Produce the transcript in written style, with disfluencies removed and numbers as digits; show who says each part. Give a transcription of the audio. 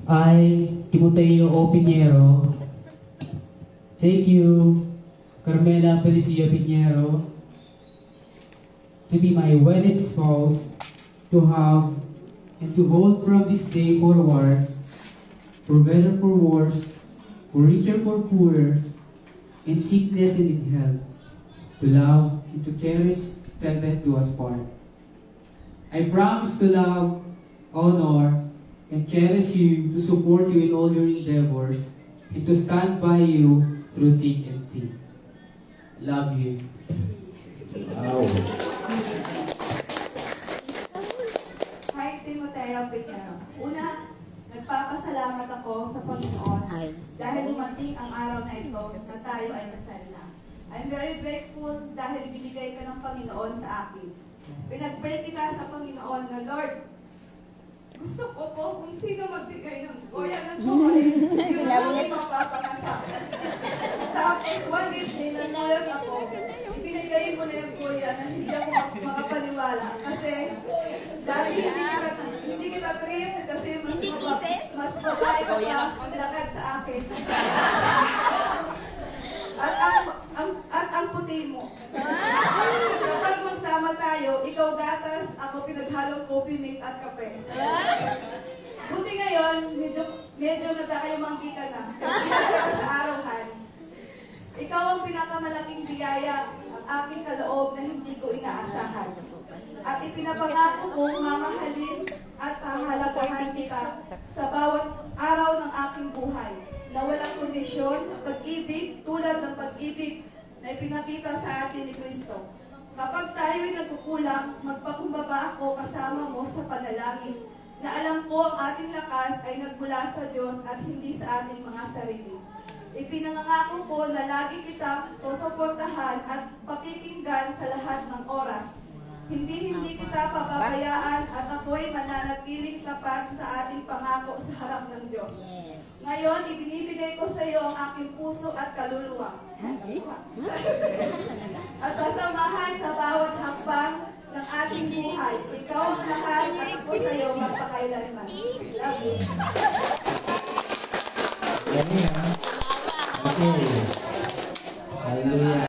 Speaker 1: I, Timoteo O. Piñero, take you, Carmela Felicia Piñero, to be my wedded spouse, to have and to hold from this day forward, for better for worse, for richer for poorer, in sickness and in health, to love and to cherish till death do us part. I promise to love, honor, and cherish you, to support you in all your endeavors, and to stand by you through thick and thin. Love you.
Speaker 2: Wow.
Speaker 3: Hi, Timoteo Piñero. Una, nagpapasalamat ako sa Panginoon dahil dumating ang araw na ito na tayo ay kasal na. I'm very grateful dahil binigay ka ng Panginoon sa akin. Pinag-pray kita sa Panginoon na, Lord, gusto ko po kung sino magbigay ng goya ng chocolate, yun ang ay mapapakasal. Tapos, one evening, nagulat ako, ibinigay ko na yung goya na hindi ako makapaniwala. Kasi, dati hindi kita trip kasi mas babae ka lakad sa akin. At ang puti mo. Kapag magsama tayo, ikaw gatas, ako pinaghalong coffee mate at kape. Buti ngayon, medyo nagkakayumangki ka na. Sa araw-han. Ikaw ang pinakamalaking biyaya ang aking kaloob na hindi ko inaasahan. At ipinapangako kong mamahalin at hahalagahan kita sa bawat araw ng aking buhay na walang kondisyon, pag-ibig tulad ng pag-ibig na ipinakita sa atin ni Kristo. Kapag tayo'y nagkukulang, magpakumbaba ako kasama mo sa panalangin na alam ko ang ating lakas ay nagmula sa Diyos at hindi sa ating mga sarili. Ipinangako ko na lagi kitang susuportahan at pakikinggan sa lahat ng oras. Hindi kita pababayaan at ako'y mananatiling tapat sa ating pangako sa harap ng Diyos. Ngayon, ibinibigay ko sa iyo ang aking puso at kaluluwa. At sasamahan sa bawat hakbang ng ating buhay. Ikaw ang lahat at ako sa iyo magpakailanman. Love you.
Speaker 2: Yan yan. Okay. Hallelujah.